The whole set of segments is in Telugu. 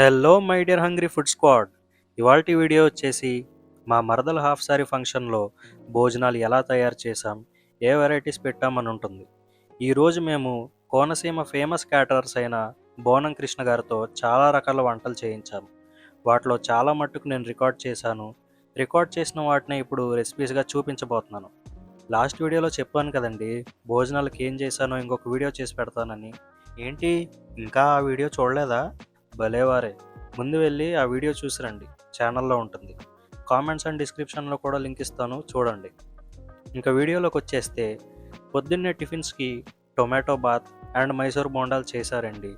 Hello my dear hungry food squad. ఇవాల్టి వీడియో వచ్చేసి మా మరదల హాఫ్ సారీ ఫంక్షన్లో భోజనాలు ఎలా తయారు చేశాం, ఏ వెరైటీస్ పెట్టామని ఉంటుంది. ఈరోజు మేము కోనసీమ ఫేమస్ క్యాటరర్స్ అయిన బోనం కృష్ణ గారితో చాలా రకాల వంటలు చేయించాము. వాటిలో చాలా మట్టుకు నేను రికార్డ్ చేశాను. రికార్డ్ చేసిన వాటిని ఇప్పుడు రెసిపీస్గా చూపించబోతున్నాను. లాస్ట్ వీడియోలో చెప్పాను కదండి, భోజనాలకు ఏం చేశానో ఇంకొక వీడియో చేసి పెడతానని. ఏంటి, ఇంకా ఆ వీడియో చూడలేదా? భలేవారే, ముందు వెళ్ళి ఆ వీడియో చూసి రండి, ఛానల్లో ఉంటుంది. కామెంట్స్ అండ్ డిస్క్రిప్షన్లో కూడా లింక్ ఇస్తాను, చూడండి. ఇంకా వీడియోలోకి వచ్చేస్తే, పొద్దున్నే టిఫిన్స్కి టొమాటో బాత్ అండ్ మైసూర్ బోండాలు చేశారండి.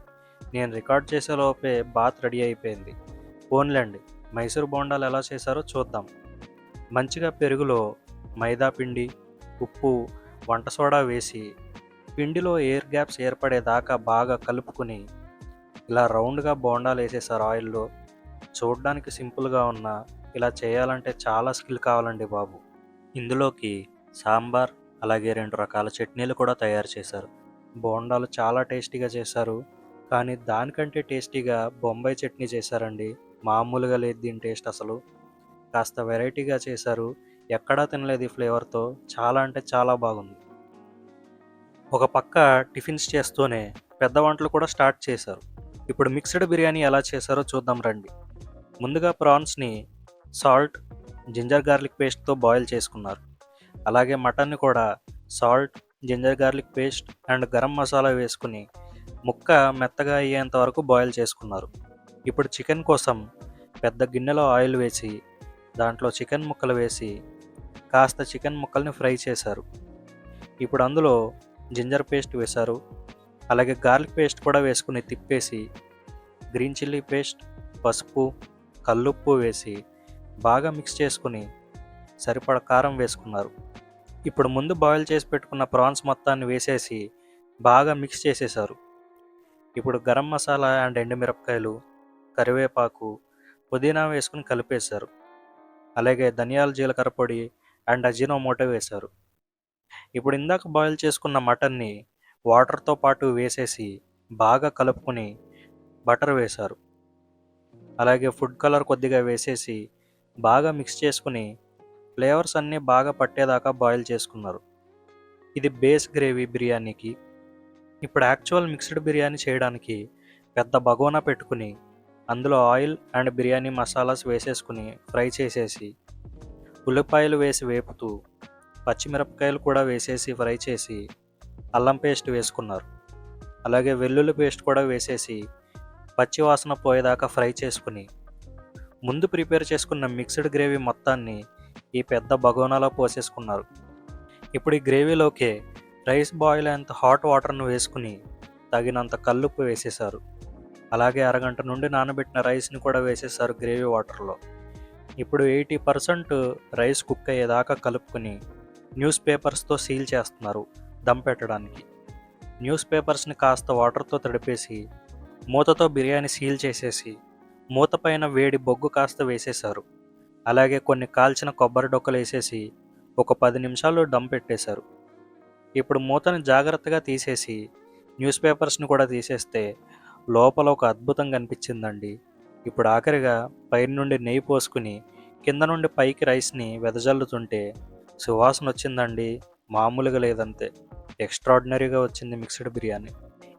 నేను రికార్డ్ చేసేలోపే బాత్ రెడీ అయిపోయింది. పోన్లేండి, మైసూర్ బోండాలు ఎలా చేశారో చూద్దాం. మంచిగా పెరుగులో మైదా పిండి, ఉప్పు, వంట సోడా వేసి పిండిలో ఎయిర్ గ్యాప్స్ ఏర్పడేదాకా బాగా కలుపుకుని ఇలా రౌండ్గా బోండాలు వేసేసారు ఆయిల్లో. చూడడానికి సింపుల్గా ఉన్న ఇలా చేయాలంటే చాలా స్కిల్ కావాలండి బాబు. ఇందులోకి సాంబార్ అలాగే 2 రకాల చట్నీలు కూడా తయారు చేశారు. బోండాలు చాలా టేస్టీగా చేశారు, కానీ దానికంటే టేస్టీగా బొంబాయి చట్నీ చేశారండి. మామూలుగా లేదు దీని టేస్ట్ అసలు. కాస్త వెరైటీగా చేశారు, ఎక్కడా తినలేదు ఈ ఫ్లేవర్తో. చాలా అంటే చాలా బాగుంది. ఒక పక్క టిఫిన్స్ చేస్తూనే పెద్ద వంటలు కూడా స్టార్ట్ చేశారు. ఇప్పుడు మిక్స్డ్ బిర్యానీ ఎలా చేశారో చూద్దాం రండి. ముందుగా ప్రాన్స్ని సాల్ట్, జింజర్ గార్లిక్ పేస్ట్తో బాయిల్ చేసుకున్నారు. అలాగే మటన్ని కూడా salt, ginger garlic paste and garam masala వేసుకుని ముక్క మెత్తగా అయ్యేంత వరకు బాయిల్ చేసుకున్నారు. ఇప్పుడు చికెన్ కోసం పెద్ద గిన్నెలో ఆయిల్ వేసి దాంట్లో చికెన్ ముక్కలు వేసి కాస్త చికెన్ ముక్కల్ని ఫ్రై చేశారు. ఇప్పుడు అందులో జింజర్ పేస్ట్ వేశారు. అలాగే గార్లిక్ పేస్ట్ కూడా వేసుకుని తిప్పేసి గ్రీన్ చిల్లీ పేస్ట్, పసుపు, కల్లుప్పు వేసి బాగా మిక్స్ చేసుకుని సరిపడ కారం వేసుకున్నారు. ఇప్పుడు ముందు బాయిల్ చేసి పెట్టుకున్న ప్రాన్స్ మొత్తాన్ని వేసేసి బాగా మిక్స్ చేసేశారు. ఇప్పుడు గరం మసాలా అండ్ ఎండుమిరపకాయలు, కరివేపాకు, పుదీనా వేసుకుని కలిపేశారు. అలాగే ధనియాల జీలకర్ర పొడి అండ్ అజినోమోటో వేశారు. ఇప్పుడు ఇందాక బాయిల్ చేసుకున్న మటన్ని వాటర్తో పాటు వేసేసి బాగా కలుపుకొని బటర్ వేశారు. అలాగే ఫుడ్ కలర్ కొద్దిగా వేసేసి బాగా మిక్స్ చేసుకుని ఫ్లేవర్స్ అన్నీ బాగా పట్టేదాకా బాయిల్ చేసుకున్నారు. ఇది బేస్ గ్రేవీ బిర్యానీకి. ఇప్పుడు యాక్చువల్ మిక్స్డ్ బిర్యానీ చేయడానికి పెద్ద బగోనా పెట్టుకుని అందులో ఆయిల్ అండ్ బిర్యానీ మసాలాస్ వేసేసుకుని ఫ్రై చేసేసి ఉల్లిపాయలు వేసి వేపుతూ పచ్చిమిరపకాయలు కూడా వేసేసి ఫ్రై చేసి అల్లం పేస్ట్ వేసుకున్నారు. అలాగే వెల్లుల్లి పేస్ట్ కూడా వేసేసి పచ్చి వాసన పోయేదాకా ఫ్రై చేసుకుని ముందు ప్రిపేర్ చేసుకున్న మిక్స్డ్ గ్రేవీ మొత్తాన్ని ఈ పెద్ద బగోనాలో పోసేసుకున్నారు. ఇప్పుడు ఈ గ్రేవీలోకే రైస్ బాయిల్ అయ్యేంత హాట్ వాటర్ను వేసుకుని తగినంత కల్లుప్పు వేసేశారు. అలాగే అరగంట నుండి నానబెట్టిన రైస్ని కూడా వేసేశారు గ్రేవీ వాటర్లో. ఇప్పుడు 80% రైస్ కుక్ అయ్యేదాకా కలుపుకొని న్యూస్ పేపర్స్తో సీల్ చేస్తున్నారు దమ్ పెట్టడానికి. న్యూస్ పేపర్స్ని కాస్త వాటర్తో తడిపేసి మూతతో బిర్యానీ సీల్ చేసేసి మూత పైన వేడి బొగ్గు కాస్త వేసేశారు. అలాగే కొన్ని కాల్చిన కొబ్బరి డొక్కలు వేసేసి ఒక 10 నిమిషాలు దమ్ పెట్టేశారు. ఇప్పుడు మూతని జాగ్రత్తగా తీసేసి న్యూస్ పేపర్స్ని కూడా తీసేస్తే లోపల ఒక అద్భుతం కనిపించిందండి. ఇప్పుడు ఆఖరిగా పైన నుండి నెయ్యి పోసుకుని కింద నుండి పైకి రైస్ని వెదజల్లుతుంటే సువాసన వచ్చిందండి, మామూలుగా లేదంతే. ఎక్స్ట్రాడినరీగా వచ్చింది మిక్స్డ్ బిర్యానీ.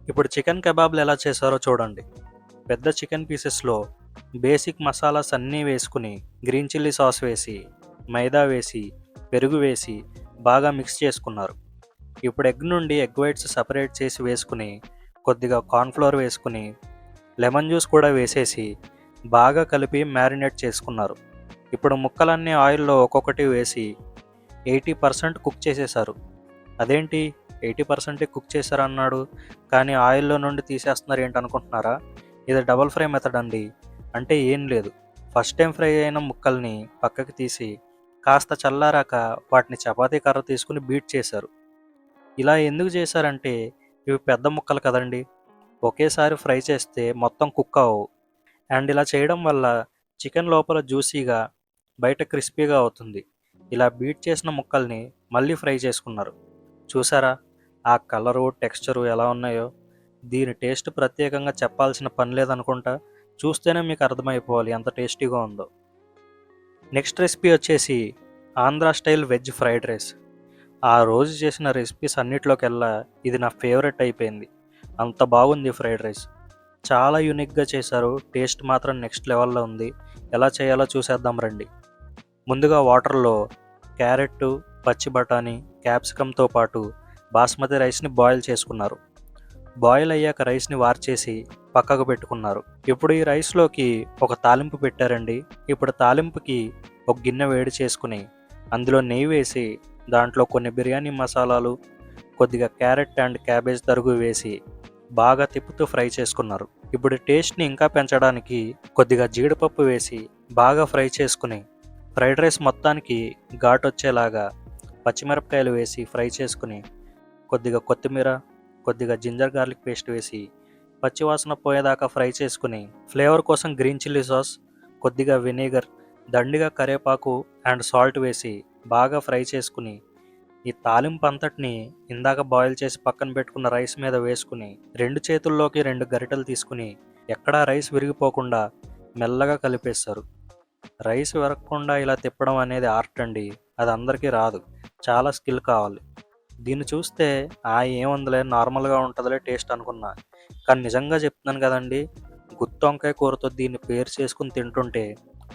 ఇప్పుడు చికెన్ కబాబ్లు ఎలా చేశారో చూడండి. పెద్ద చికెన్ పీసెస్లో బేసిక్ మసాలాస్ అన్నీ వేసుకుని గ్రీన్ చిల్లీ సాస్ వేసి మైదా వేసి పెరుగు వేసి బాగా మిక్స్ చేసుకున్నారు. ఇప్పుడు ఎగ్ నుండి ఎగ్ వైట్స్ సపరేట్ చేసి వేసుకుని కొద్దిగా కార్న్ఫ్లోర్ వేసుకుని లెమన్ జ్యూస్ కూడా వేసేసి బాగా కలిపి మ్యారినేట్ చేసుకున్నారు. ఇప్పుడు ముక్కలన్నీ ఆయిల్లో ఒక్కొక్కటి వేసి 80% కుక్ చేసేశారు. అదేంటి 80% కుక్ చేశారన్నాడు కానీ ఆయిల్లో నుండి తీసేస్తున్నారు ఏంటనుకుంటున్నారా? ఇది డబుల్ ఫ్రై మెథడ్ అండి. అంటే ఏం లేదు, ఫస్ట్ టైం ఫ్రై అయిన ముక్కల్ని పక్కకి తీసి కాస్త చల్లారాక వాటిని చపాతీ కర్ర తీసుకుని బీట్ చేశారు. ఇలా ఎందుకు చేశారంటే ఇవి పెద్ద ముక్కలు కదండి, ఒకేసారి ఫ్రై చేస్తే మొత్తం కుక్ అవ్వవు. అండ్ ఇలా చేయడం వల్ల చికెన్ లోపల జ్యూసీగా బయట క్రిస్పీగా అవుతుంది. ఇలా బీట్ చేసిన ముక్కల్ని మళ్ళీ ఫ్రై చేసుకున్నారు. చూసారా ఆ కలరు, టెక్స్చరు ఎలా ఉన్నాయో? దీని టేస్ట్ ప్రత్యేకంగా చెప్పాల్సిన పని లేదనుకుంటా. చూస్తేనే మీకు అర్థమైపోవాలి ఎంత టేస్టీగా ఉందో. నెక్స్ట్ రెసిపీ వచ్చేసి Andhra style veg fried rice. ఆ రోజు చేసిన రెసిపీస్ అన్నిట్లోకెల్లా ఇది నా ఫేవరెట్ అయిపోయింది. అంత బాగుంది ఫ్రైడ్ రైస్. చాలా యూనిక్గా చేశారు. టేస్ట్ మాత్రం నెక్స్ట్ లెవెల్లో ఉంది. ఎలా చేయాలో చూసేద్దాం రండి. ముందుగా వాటర్లో క్యారెట్, పచ్చి బఠానీ, క్యాప్సికంతో పాటు బాస్మతి రైస్ని బాయిల్ చేసుకున్నారు. బాయిల్ అయ్యాక రైస్ని వార్చేసి పక్కకు పెట్టుకున్నారు. ఇప్పుడు ఈ రైస్లోకి ఒక తాలింపు పెట్టారండి. ఇప్పుడు తాలింపుకి ఒక గిన్నె వేడి చేసుకుని అందులో నెయ్యి వేసి దాంట్లో కొన్ని బిర్యానీ మసాలాలు, కొద్దిగా క్యారెట్ అండ్ క్యాబేజ్ తరుగు వేసి బాగా తిప్పుతూ ఫ్రై చేసుకున్నారు. ఇప్పుడు టేస్ట్ని ఇంకా పెంచడానికి కొద్దిగా జీడిపప్పు వేసి బాగా ఫ్రై చేసుకుని ఫ్రైడ్ రైస్ మొత్తానికి ఘాటు వచ్చేలాగా పచ్చిమిరపకాయలు వేసి ఫ్రై చేసుకుని కొద్దిగా కొత్తిమీర, కొద్దిగా జింజర్ గార్లిక్ పేస్ట్ వేసి పచ్చివాసన పోయేదాకా ఫ్రై చేసుకుని ఫ్లేవర్ కోసం గ్రీన్ చిల్లీ సాస్, కొద్దిగా వెనిగర్, దండిగా కరివేపాకు అండ్ సాల్ట్ వేసి బాగా ఫ్రై చేసుకుని ఈ తాలింపు అంతటిని ఇందాక బాయిల్ చేసి పక్కన పెట్టుకున్న రైస్ మీద వేసుకుని 2 చేతుల్లోకి 2 గరిటెలు తీసుకుని ఎక్కడా రైస్ విరిగిపోకుండా మెల్లగా కలిపేస్తారు. రైస్ విరగకుండా ఇలా తిప్పడం అనేది ఆర్ట్ అండి. అది అందరికీ రాదు. చాలా స్కిల్ కావాలి. దీన్ని చూస్తే ఏముందిలే నార్మల్గా ఉంటుందిలే టేస్ట్ అనుకున్నా. కానీ నిజంగా చెప్తున్నాను కదండి, గుత్తి వంకాయ కూరతో దీన్ని పేరు చేసుకుని తింటుంటే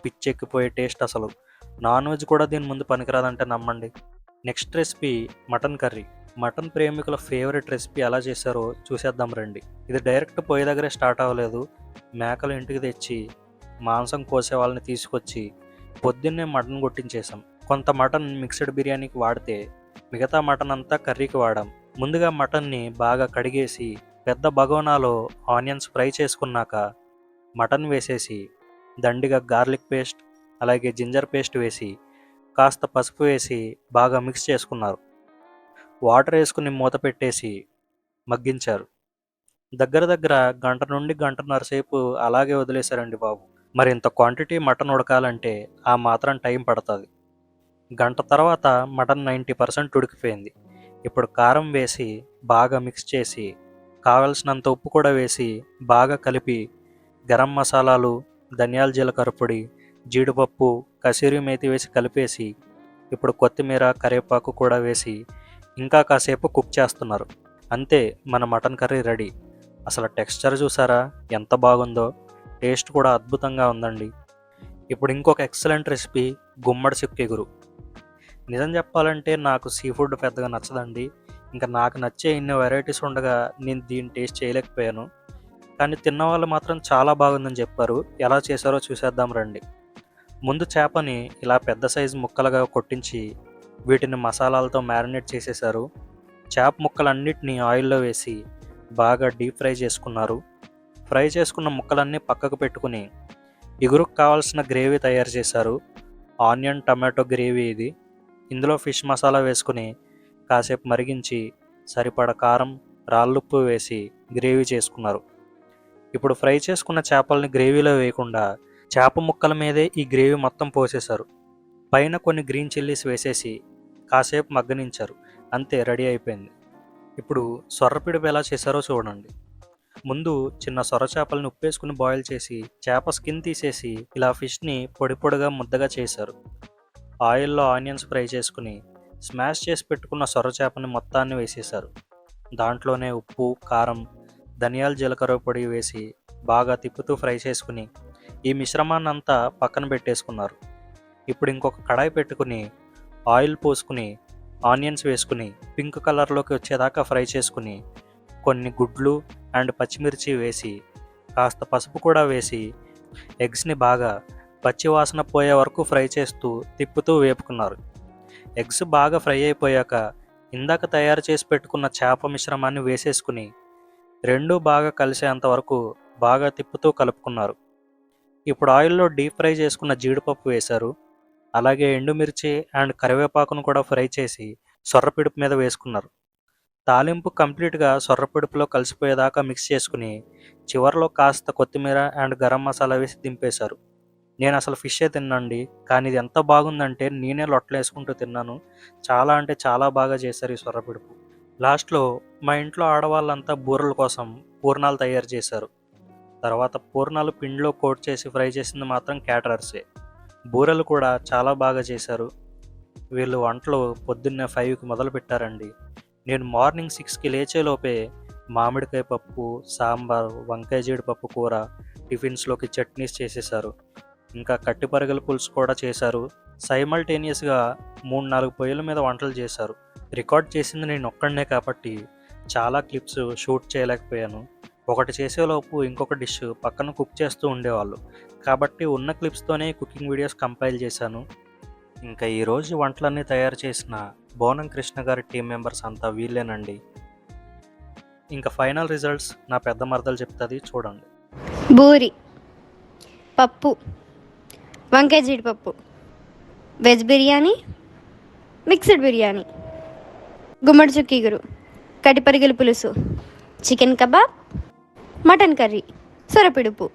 పిచ్చెక్కిపోయే టేస్ట్ అసలు. నాన్ వెజ్ కూడా దీని ముందు పనికిరాదంటే నమ్మండి. Next recipe mutton curry. Mutton ప్రేమికుల ఫేవరెట్ రెసిపీ ఎలా చేశారో చూసేద్దాం రండి. ఇది డైరెక్ట్ పొయ్యి దగ్గరే స్టార్ట్ అవ్వలేదు. మేకలు ఇంటికి తెచ్చి మాంసం కోసే వాళ్ళని తీసుకొచ్చి పొద్దున్నే మటన్ కొట్టించేసాం. కొంత మటన్ మిక్స్డ్ బిర్యానీకి వాడితే మిగతా మటన్ అంతా కర్రీకి వాడాం. ముందుగా మటన్ని బాగా కడిగేసి పెద్ద బగోనాలో ఆనియన్స్ ఫ్రై చేసుకున్నాక మటన్ వేసేసి దండిగా గార్లిక్ పేస్ట్ అలాగే జింజర్ పేస్ట్ వేసి కాస్త పసుపు వేసి బాగా మిక్స్ చేసుకున్నారు. వాటర్ వేసుకుని మూత పెట్టేసి మగ్గించారు. దగ్గర దగ్గర గంట నుండి గంటన్నర సేపు అలాగే వదిలేశారండి బాబు. మరి ఇంత క్వాంటిటీ మటన్ ఉడకాలంటే ఆ మాత్రం టైం పడుతుంది. గంట తర్వాత మటన్ 90% ఉడికిపోయింది. ఇప్పుడు కారం వేసి బాగా మిక్స్ చేసి కావలసినంత ఉప్పు కూడా వేసి బాగా కలిపి గరం మసాలాలు, ధనియాల జీలకర్ర పొడి, జీడిపప్పు, కసూరి మేతి వేసి కలిపేసి ఇప్పుడు కొత్తిమీర, కరివేపాకు కూడా వేసి ఇంకా కాసేపు కుక్ చేస్తున్నారు. అంతే, మన మటన్ కర్రీ రెడీ. అసలు టెక్స్చర్ చూసారా ఎంత బాగుందో. టేస్ట్ కూడా అద్భుతంగా ఉందండి. ఇప్పుడు ఇంకొక ఎక్సలెంట్ రెసిపీ గుమ్మడి చిక్కుడుగురు. నిజం చెప్పాలంటే నాకు సీ ఫుడ్ పెద్దగా నచ్చదండి. ఇంకా నాకు నచ్చే ఇన్ని వెరైటీస్ ఉండగా నేను దీన్ని టేస్ట్ చేయలేకపోయాను. కానీ తిన్నవాళ్ళు మాత్రం చాలా బాగుందని చెప్పారు. ఎలా చేశారో చూసేద్దాం రండి. ముందు చేపని ఇలా పెద్ద సైజు ముక్కలుగా కొట్టించి వీటిని మసాలాలతో మ్యారినేట్ చేసేశారు. చేప ముక్కలన్నిటినీ ఆయిల్లో వేసి బాగా డీప్ ఫ్రై చేసుకున్నారు. ఫ్రై చేసుకున్న ముక్కలన్నీ పక్కకు పెట్టుకుని ఇగురుకు కావాల్సిన గ్రేవీ తయారు చేశారు. ఆనియన్ టమాటో గ్రేవీ ఇది. ఇందులో ఫిష్ మసాలా వేసుకుని కాసేపు మరిగించి సరిపడ కారం, రాళ్ళుప్పు వేసి గ్రేవీ చేసుకున్నారు. ఇప్పుడు ఫ్రై చేసుకున్న చేపల్ని గ్రేవీలో వేయకుండా చేప ముక్కల మీదే ఈ గ్రేవీ మొత్తం పోసేశారు. పైన కొన్ని గ్రీన్ చిల్లీస్ వేసేసి కాసేపు మగ్గనించారు. అంతే, రెడీ అయిపోయింది. ఇప్పుడు సొర్రపిడుపు ఎలా చేశారో చూడండి. ముందు చిన్న సొర చేపలను ఉప్పేసుకుని బాయిల్ చేసి చేప స్కిన్ తీసేసి ఇలా ఫిష్ని పొడి పొడిగా ముద్దగా చేశారు. ఆయిల్లో ఆనియన్స్ ఫ్రై చేసుకుని స్మాష్ చేసి పెట్టుకున్న సొర చేపని మొత్తాన్ని వేసేశారు. దాంట్లోనే ఉప్పు, కారం, ధనియాల జీలకర్ర పొడి వేసి బాగా తిప్పుతూ ఫ్రై చేసుకుని ఈ మిశ్రమాన్ని అంతా పక్కన పెట్టేసుకున్నారు. ఇప్పుడు ఇంకొక కడాయి పెట్టుకుని ఆయిల్ పోసుకుని ఆనియన్స్ వేసుకుని పింక్ కలర్లోకి వచ్చేదాకా ఫ్రై చేసుకుని కొన్ని గుడ్లు అండ్ పచ్చిమిర్చి వేసి కాస్త పసుపు కూడా వేసి ఎగ్స్ని బాగా పచ్చి వాసన పోయే వరకు ఫ్రై చేస్తూ తిప్పుతూ వేపుకున్నారు. ఎగ్స్ బాగా ఫ్రై అయిపోయాక ఇందాక తయారు చేసి పెట్టుకున్న చేప మిశ్రమాన్ని వేసేసుకుని రెండూ బాగా కలిసేంత వరకు బాగా తిప్పుతూ కలుపుకున్నారు. ఇప్పుడు ఆయిల్లో డీప్ ఫ్రై చేసుకున్న జీడిపప్పు వేశారు. అలాగే ఎండుమిర్చి అండ్ కరివేపాకును కూడా ఫ్రై చేసి సొర్రపిడుపు మీద వేసుకున్నారు. తాలింపు కంప్లీట్గా సొర్రపిడుపులో కలిసిపోయేదాకా మిక్స్ చేసుకుని చివరిలో కాస్త కొత్తిమీర అండ్ గరం మసాలా వేసి దింపేశారు. నేను అసలు ఫిషే తిన్నాండి, కానీ ఇది ఎంత బాగుందంటే నేనే లొట్టలేసుకుంటూ తిన్నాను. చాలా అంటే చాలా బాగా చేశారు ఈ తర్వాత పూర్ణాలు పిండిలో కోట్ చేసి ఫ్రై చేసింది మాత్రం క్యాటరర్సే. బూరెలు కూడా చాలా బాగా చేశారు. వీళ్ళు వంటలు పొద్దున్నే 5కి మొదలుపెట్టారండి. నేను మార్నింగ్ 6కి లేచేలోపే మామిడికాయ పప్పు, సాంబార్, వంకాయ జీడిపప్పు కూర, టిఫిన్స్లోకి చట్నీస్ చేసేశారు. ఇంకా కట్టిపరగల పులుసు కూడా చేశారు. సైమల్టేనియస్గా 3-4 పొయ్యిల మీద వంటలు చేశారు. రికార్డ్ చేసింది నేను ఒక్కడనే కాబట్టి చాలా క్లిప్స్ షూట్ చేయలేకపోయాను. ఒకటి చేసేలోపు ఇంకొక డిష్ పక్కన కుక్ చేస్తూ ఉండేవాళ్ళు. కాబట్టి ఉన్న క్లిప్స్తోనే కుకింగ్ వీడియోస్ కంపైల్ చేశాను. ఇంకా ఈరోజు వంటలన్నీ తయారు చేసిన బోనం కృష్ణ గారి టీం మెంబర్స్ అంతా వీళ్ళేనండి. ఇంకా ఫైనల్ రిజల్ట్స్ నా పెద్ద మరదలు చెప్తుంది, చూడండి. బూరి, పప్పు, వంకాయ జీడిపప్పు, వెజ్ బిర్యానీ, మిక్స్డ్ బిర్యానీ, గుమ్మడి చుక్కీగురు, కటిపరిగెల పులుసు, చికెన్ కబాబ్, మటన్ కర్రీ, సొరపిడుపు.